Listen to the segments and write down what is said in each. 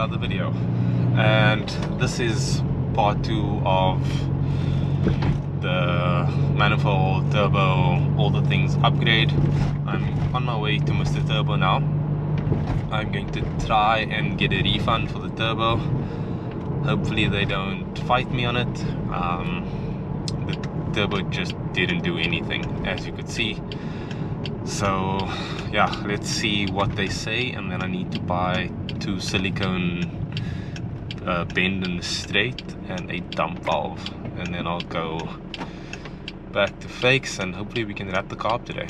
another video, and this is part 2 of the manifold, turbo, all the things upgrade. I'm on my way to Mr. Turbo now. I'm going to try and get a refund for the turbo. Hopefully they don't fight me on it. The turbo just didn't do anything, as you could see. So yeah, let's see what they say, and then I need to buy 2 silicone bend and straight and a dump valve, and then I'll go back to fakes and hopefully we can wrap the car up today.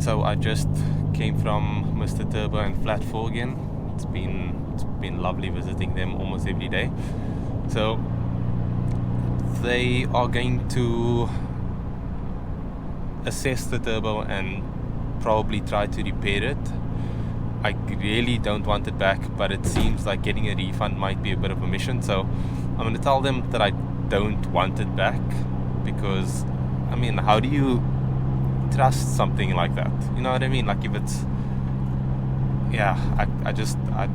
So I just came from Mr. Turbo and Flat 4 again. It's been lovely visiting them almost every day. So they are going to assess the turbo and probably try to repair it. I really don't want it back, but it seems like getting a refund might be a bit of a mission, so I'm going to tell them that I don't want it back, because I mean, how do you trust something like that? You know what I mean? Like, if it's, yeah, I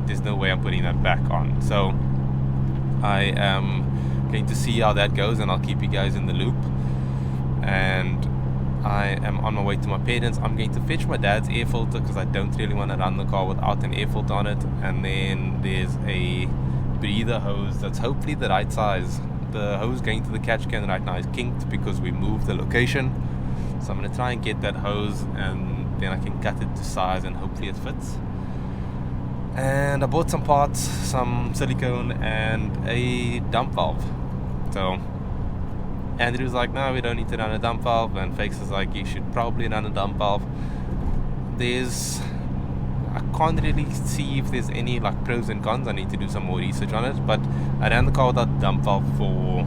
there's no way I'm putting that back on. So I am going to see how that goes, and I'll keep you guys in the loop. And I am on my way to my parents. I'm going to fetch my dad's air filter because I don't really want to run the car without an air filter on it. And then there's a breather hose that's hopefully the right size. The hose going to the catch can right now is kinked because we moved the location. So I'm going to try and get that hose, and then I can cut it to size and hopefully it fits. And I bought some parts, some silicone and a dump valve. So Andrew's like, no, we don't need to run a dump valve, and Fakes is like, you should probably run a dump valve. I can't really see if there's any like pros and cons. I need to do some more research on it, but I ran the car without dump valve for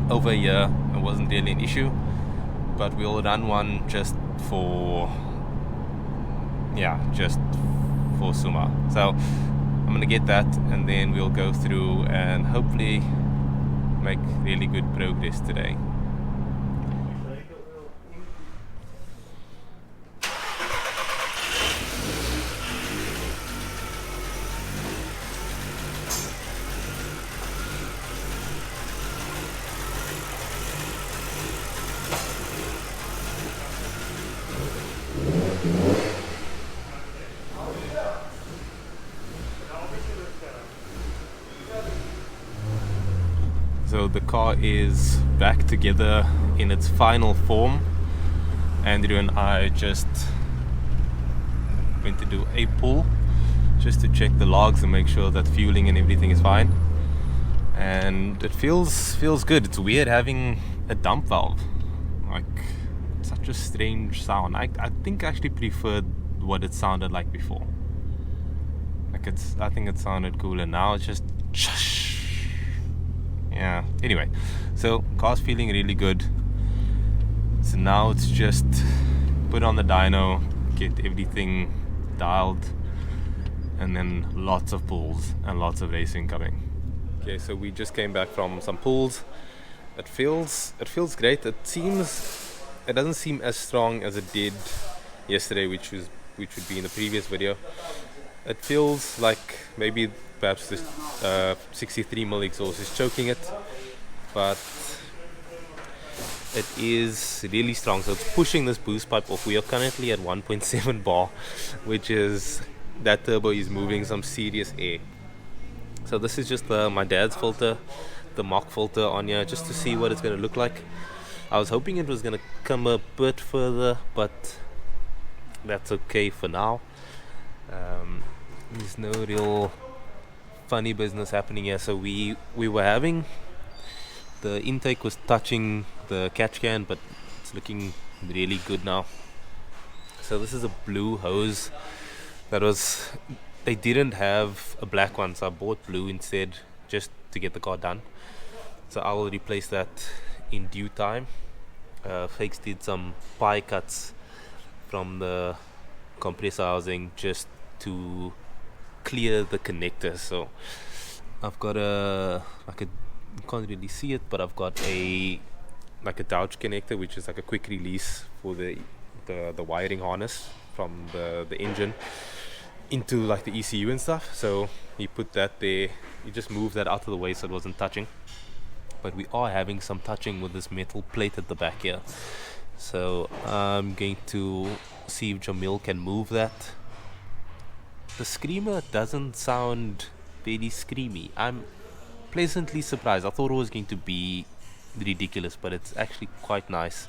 over a year. It wasn't really an issue, but we'll run one just for Suma. So I'm gonna get that, and then we'll go through and hopefully make really good progress today. So the car is back together in its final form. Andrew and I just went to do a pull just to check the logs and make sure that fueling and everything is fine. And it feels good. It's weird having a dump valve. Like, such a strange sound. I think I actually preferred what it sounded like before. Like, I think it sounded cooler. Now it's just yeah, anyway, so car's feeling really good. So now it's just put on the dyno, get everything dialed, and then lots of pulls and lots of racing coming. Okay, so we just came back from some pulls. It feels great. It doesn't seem as strong as it did yesterday, which would be in the previous video. It feels like maybe perhaps this 63mm exhaust is choking it, but it is really strong. So it's pushing this boost pipe off. We are currently at 1.7 bar, which is, that turbo is moving some serious air. So this is just my dad's filter, the mock filter on here, just to see what it's going to look like. I was hoping it was going to come a bit further, but that's okay for now. There's no real funny business happening here. So we were having, the intake was touching the catch can, but it's looking really good now. So this is a blue hose they didn't have a black one, so I bought blue instead just to get the car done. So I will replace that in due time. Fakes did some pie cuts from the compressor housing just to clear the connector. So I've got you can't really see it, but I've got a Dodge connector, which is like a quick release for the wiring harness from the engine, into like the ECU and stuff. So he put that there. He just moved that out of the way so it wasn't touching. But we are having some touching with this metal plate at the back here. So I'm going to see if Jamil can move that. The screamer doesn't sound very screamy. I'm pleasantly surprised. I thought it was going to be ridiculous, but it's actually quite nice.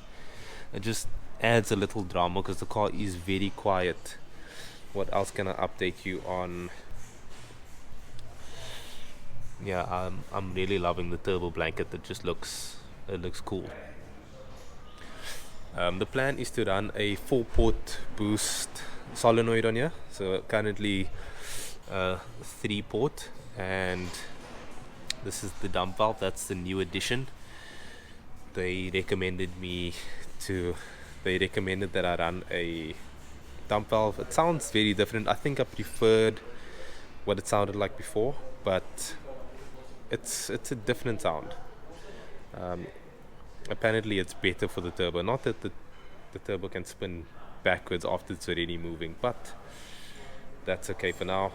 It just adds a little drama because the car is very quiet. What else can I update you on? Yeah, I'm really loving the turbo blanket. It just looks cool. The plan is to run a 4-port boost solenoid on here. So currently 3-port, and this is the dump valve. That's the new addition. They recommended that I run a dump valve. It sounds very different. I think I preferred what it sounded like before, but it's a different sound. Apparently it's better for the turbo. Not that the turbo can spin backwards after it's already moving, but that's okay for now.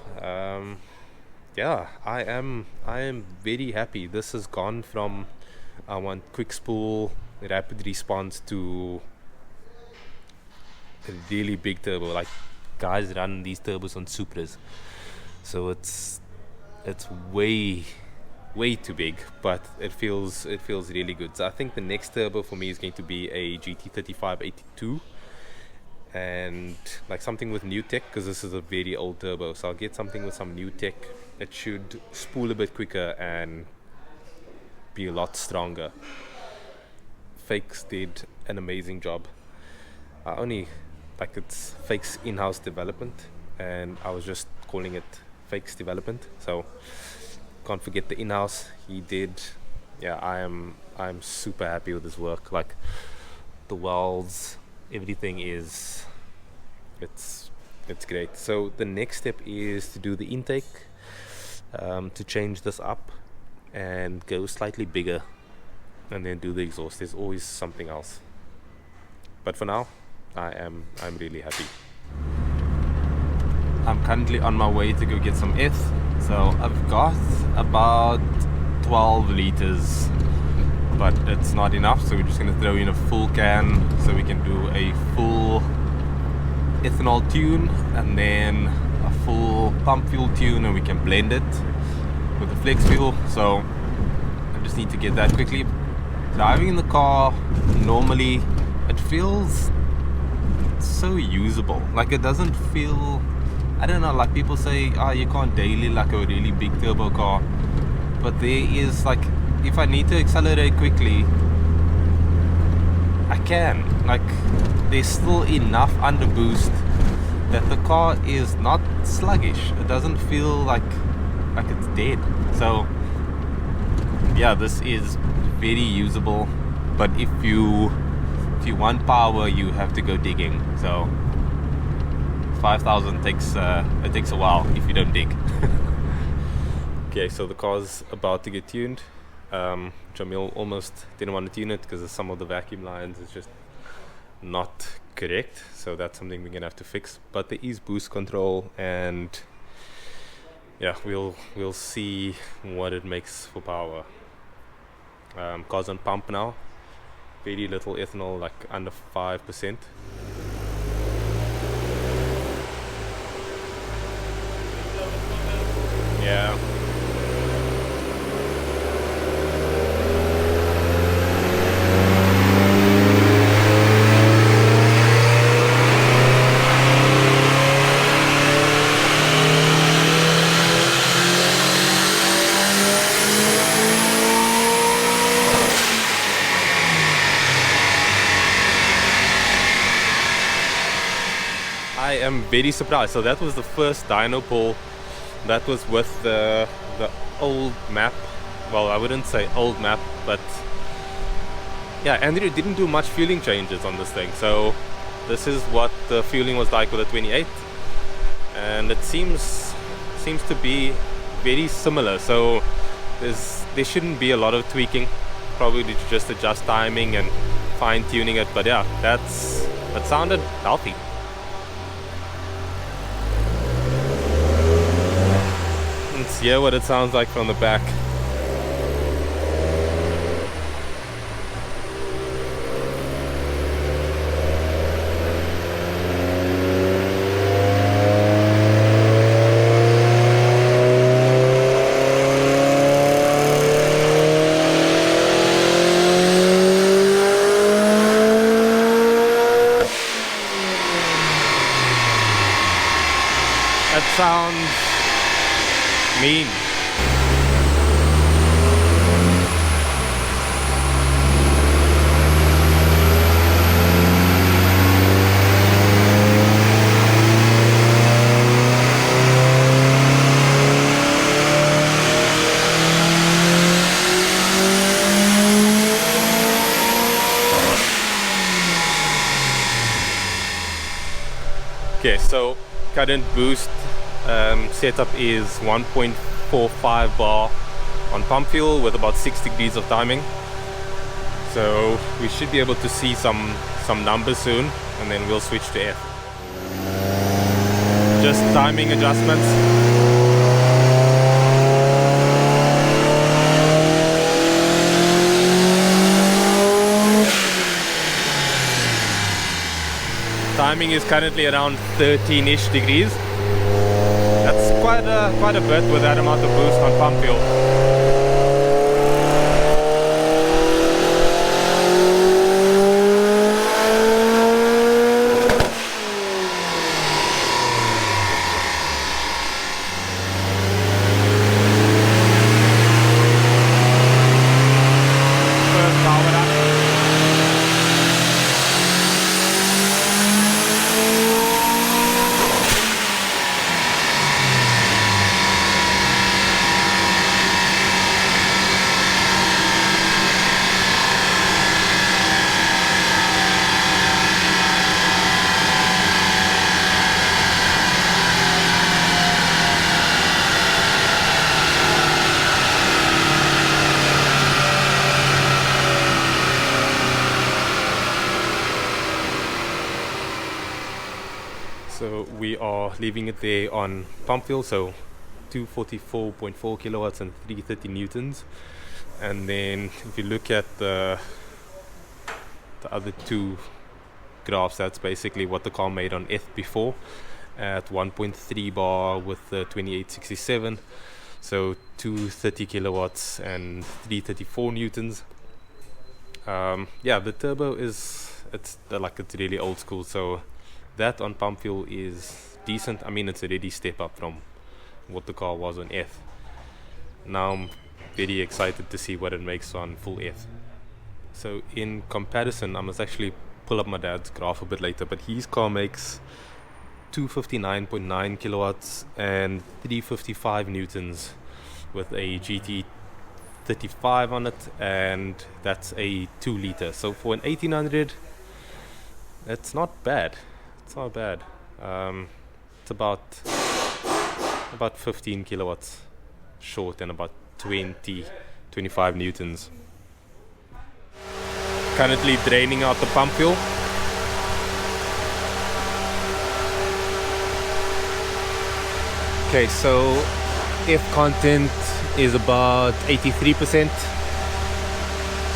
Yeah, I am very happy. This has gone from I want quick spool, rapid response, to a really big turbo. Like, guys run these turbos on Supras, so it's way too big, but it feels really good. So I think the next turbo for me is going to be a GT3582, and like something with new tech, because this is a very old turbo. So I'll get something with some new tech. It should spool a bit quicker and be a lot stronger. Fakes did an amazing job. It's Fakes in-house development, and I was just calling it Fakes development. So can't forget the in-house he did. Yeah, I'm super happy with his work. Like the welds, everything it's great. So the next step is to do the intake, to change this up and go slightly bigger, and then do the exhaust. There's always something else, but for now I'm really happy. I'm currently on my way to go get some eth. So I've got about 12 liters, but it's not enough, so we're just going to throw in a full can so we can do a full ethanol tune and then a full pump fuel tune, and we can blend it with the flex fuel. So I just need to get that quickly. Driving in the car, normally it feels so usable. Like, it doesn't feel, I don't know, like people say, oh, you can't daily like a really big turbo car, but there is, like, if I need to accelerate quickly, I can. Like, there's still enough under boost that the car is not sluggish. It doesn't feel like it's dead. So yeah, this is very usable, but if you want power, you have to go digging. So 5,000 takes a while if you don't dig. Okay, so the car's about to get tuned. Jamil almost didn't want to tune it because some of the vacuum lines is just not correct, so that's something we're gonna have to fix. But there is boost control, and yeah, we'll see what it makes for power. Car's on pump now. Very little ethanol, like under 5%. Yeah. I am very surprised. So that was the first dyno pull. That was with the old map. Well, I wouldn't say old map, but yeah, Andrew didn't do much fueling changes on this thing. So this is what the fueling was like with the 28, and it seems to be very similar. So there shouldn't be a lot of tweaking. Probably just adjust timing and fine tuning it. But yeah, that sounded healthy. Let's hear what it sounds like from the back. That sounds mean. Okay, so current boost setup is 1.45 bar on pump fuel with about 6 degrees of timing. So we should be able to see some numbers soon, and then we'll switch to F. Just timing adjustments. Timing is currently around 13-ish degrees. That's quite a bit with that amount of boost on pump fuel. So we are leaving it there on pump fuel, so 244.4 kilowatts and 330 newtons. And then if you look at the other two graphs, that's basically what the car made on F before at 1.3 bar with the 2867. So 230 kilowatts and 334 newtons. Yeah, the turbo it's really old school, so that on pump fuel is decent. I mean, it's already a step up from what the car was on F. Now I'm very excited to see what it makes on full F. So in comparison, I must actually pull up my dad's graph a bit later, but his car makes 259.9 kilowatts and 355 newtons with a GT35 on it, and that's a 2 liter. So for an 1800, that's not bad. It's not bad. It's about 15 kilowatts short and about 25 newtons. Currently draining out the pump fuel. Okay, so F content is about 83%.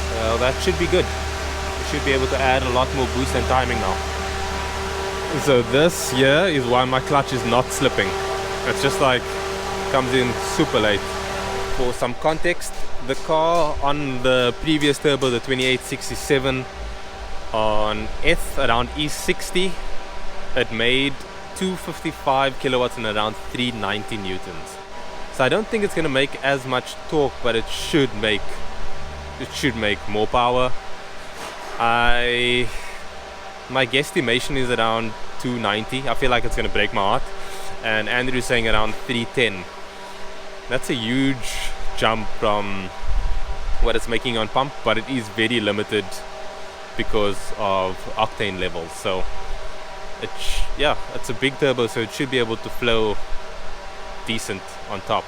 So that should be good. We should be able to add a lot more boost and timing now. So this here is why my clutch is not slipping. It's just like comes in super late. For some context, the car on the previous turbo, the 2867 on F around E60, it made 255 kilowatts and around 390 newtons. So I don't think it's going to make as much torque, but it should make more power. My guesstimation is around 290. I feel like it's going to break my heart. And Andrew's saying around 310. That's a huge jump from what it's making on pump, but it is very limited because of octane levels. So it's a big turbo, so it should be able to flow decent on top.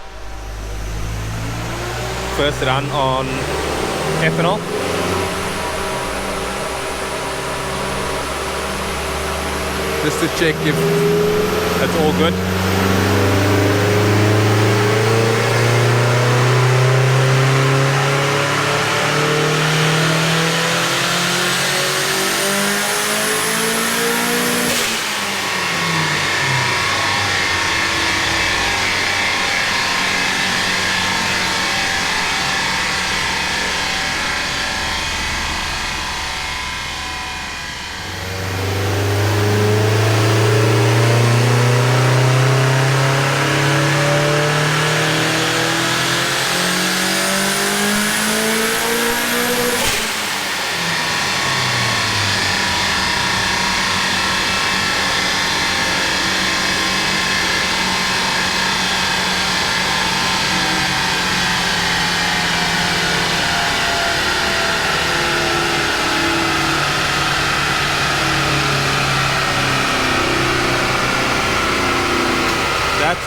First run on ethanol. Just to check if that's all good.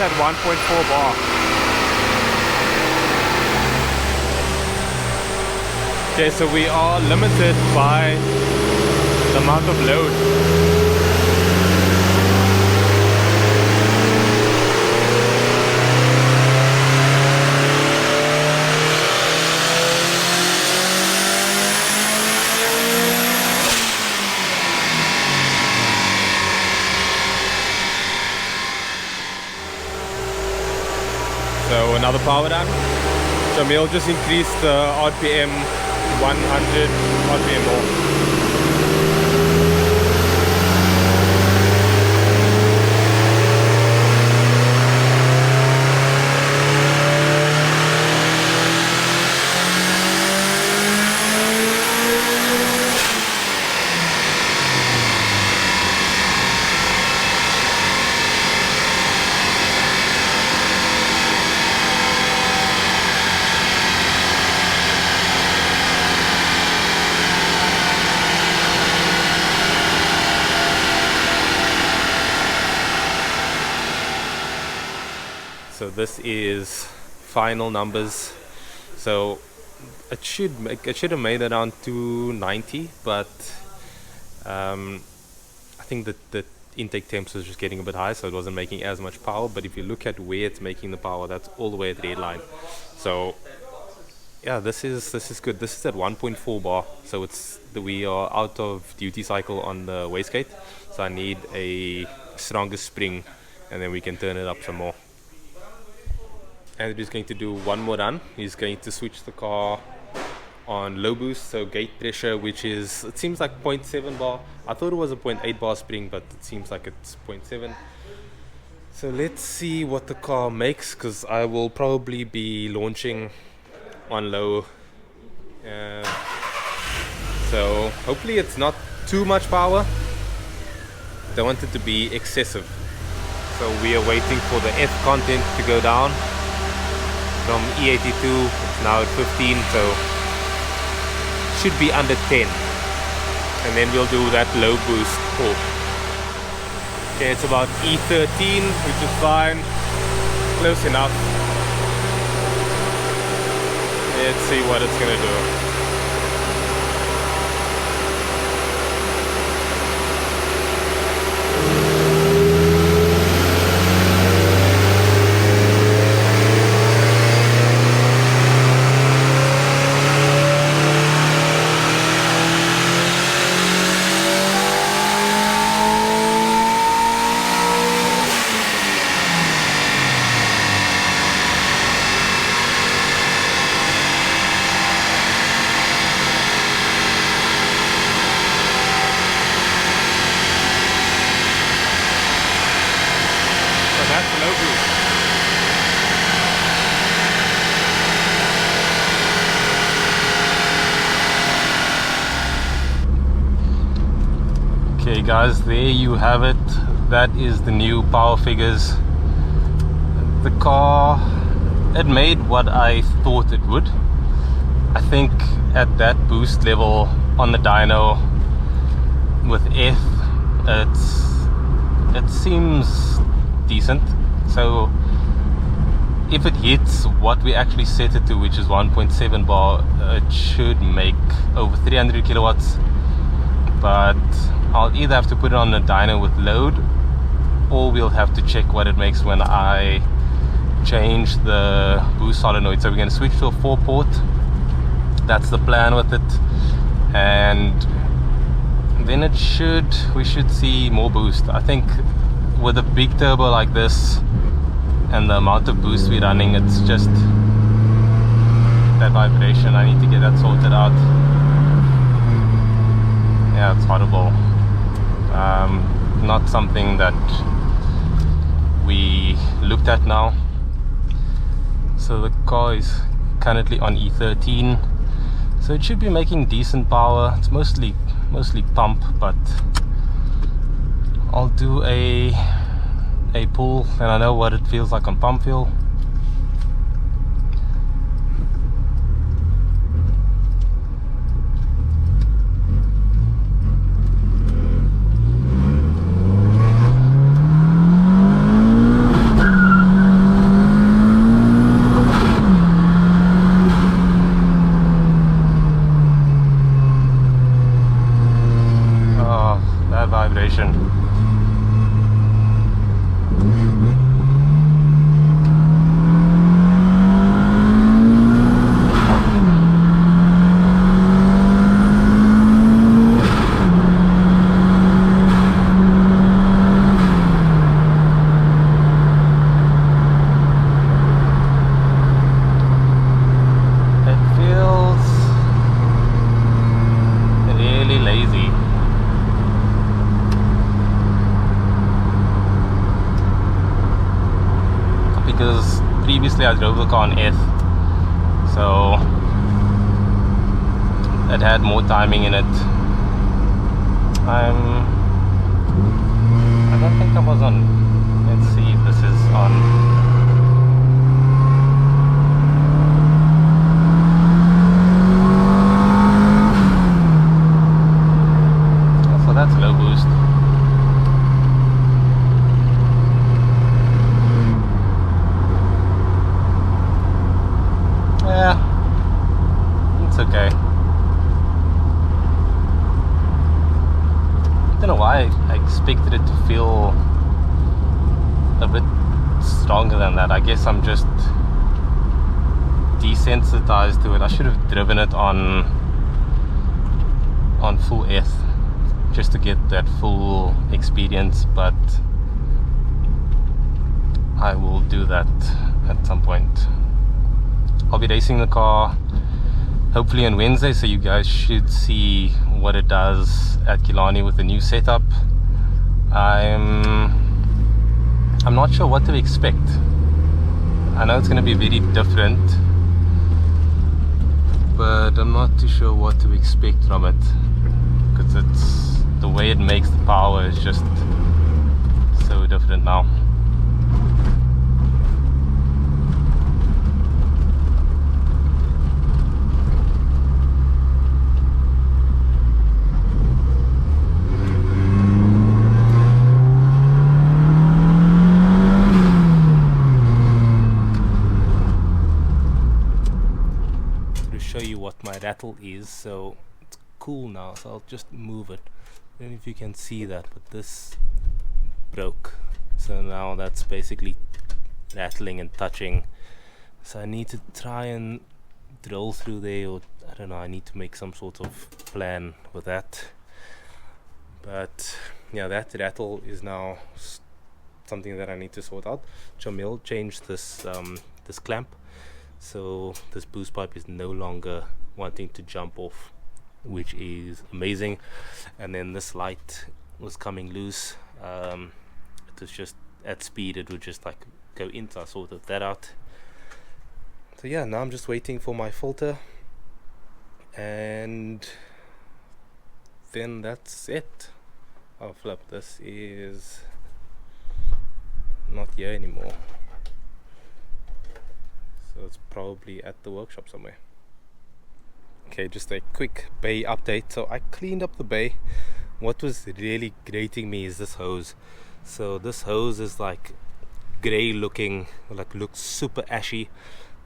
at 1.4 bar. Okay, so we are limited by the amount of load. So another power down. So we'll just increase the RPM 100 RPM more. So this is final numbers. So it should have made around 290, but I think that the intake temps was just getting a bit high, so it wasn't making as much power. But if you look at where it's making the power, that's all the way at red line. So yeah, this is good. This is at 1.4 bar, so we are out of duty cycle on the wastegate. So I need a stronger spring, and then we can turn it up some more. And he's going to do one more run. He's going to switch the car on low boost, so gate pressure, which is, it seems like 0.7 bar. I thought it was a 0.8 bar spring, but it seems like it's 0.7. So let's see what the car makes, because I will probably be launching on low. So hopefully it's not too much power. Don't want it to be excessive. So we are waiting for the F content to go down. From E82, it's now at 15, so should be under 10. And then we'll do that low boost pull. Okay, it's about E13, which is fine. Close enough. Let's see what it's gonna do. Okay guys, there you have it. That is the new power figures. The car, it made what I thought it would. I think at that boost level on the dyno with F, it seems decent. So if it hits what we actually set it to, which is 1.7 bar, it should make over 300 kilowatts. But I'll either have to put it on the dyno with load, or we'll have to check what it makes when I change the boost solenoid. So we're going to switch to a 4-port. That's the plan with it, and then we should see more boost. I think with a big turbo like this and the amount of boost we're running, it's just that vibration. I need to get that sorted out. Yeah, it's horrible. Not something that we looked at now. So the car is currently on E13, so it should be making decent power. It's mostly pump, but I'll do a pull, and I know what it feels like on pump fuel. I drove the car on S, so it had more timing in it. I don't think I was on. Let's see if this is on. So that's low boost. Yeah, it's okay. I don't know why I expected it to feel a bit stronger than that. I guess I'm just desensitized to it. I should have driven it on full S just to get that full experience, but I will do that at some point. I'll be racing the car hopefully on Wednesday, so you guys should see what it does at Killarney with the new setup. I'm not sure what to expect. I know it's going to be very different, but I'm not too sure what to expect from it, because it's the way it makes the power is just so different now. Show you what my rattle is, so it's cool now, so I'll just move it. I don't know if you can see that, but this broke, so now that's basically rattling and touching, so I need to try and drill through there, or I don't know, I need to make some sort of plan with that. But yeah, that rattle is now something that I need to sort out. Jamil changed this this clamp, so this boost pipe is no longer wanting to jump off, which is amazing. And then this light was coming loose. It was just at speed, it would just like go in, so I sorted that out. So yeah, now I'm just waiting for my filter, and then that's it. Oh flip, this is not here anymore. So it's probably at the workshop somewhere. Okay, just a quick bay update. So I cleaned up the bay. What was really grating me is this hose. So this hose is like grey looking, like looks super ashy.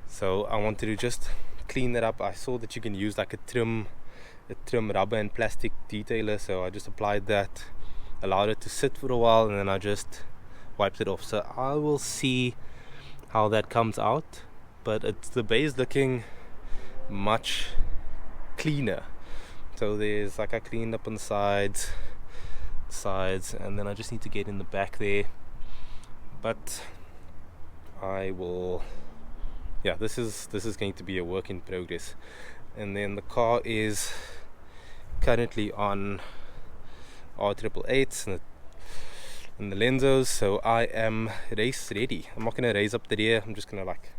So I wanted to just clean that up. I saw that you can use like a trim rubber and plastic detailer, so I just applied that, allowed it to sit for a while, and then I just wiped it off. So I will see how that comes out. But the bay is looking much cleaner. So there's like, I cleaned up on the sides, and then I just need to get in the back there. But I will, yeah, this is going to be a work in progress. And then the car is currently on R888s and the Lenzos, so I am race ready. I'm not gonna raise up the rear, I'm just gonna like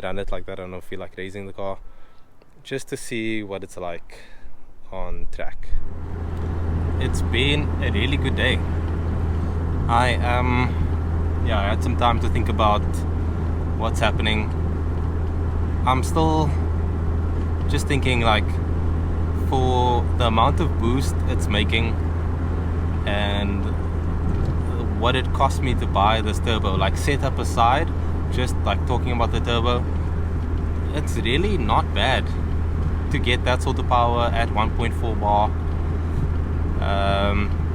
run it like that. I don't feel like raising the car, just to see what it's like on track. It's been a really good day. I had some time to think about what's happening. I'm still just thinking, like, for the amount of boost it's making and what it cost me to buy this turbo, like setup aside, just like talking about the turbo, it's really not bad to get that sort of power at 1.4 bar.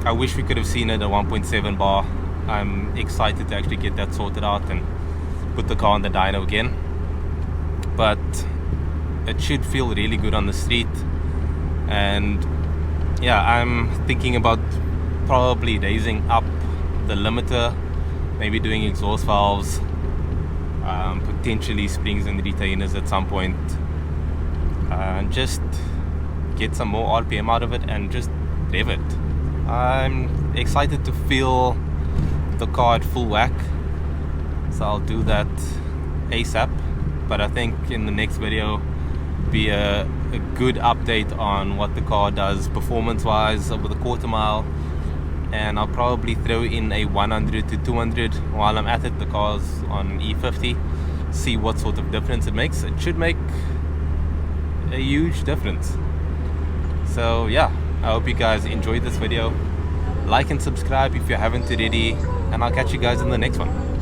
I wish we could have seen it at 1.7 bar. I'm excited to actually get that sorted out and put the car on the dyno again, but it should feel really good on the street. And yeah, I'm thinking about probably raising up the limiter, maybe doing exhaust valves, potentially springs and retainers at some point, and just get some more RPM out of it and just rev it. I'm excited to feel the car at full whack, so I'll do that ASAP, but I think in the next video be a good update on what the car does performance wise over the quarter mile, and I'll probably throw in a 100 to 200 while I'm at it. The car's on E50, see what sort of difference it makes. It should make a huge difference. So yeah, I hope you guys enjoyed this video. Like and subscribe if you haven't already, and I'll catch you guys in the next one.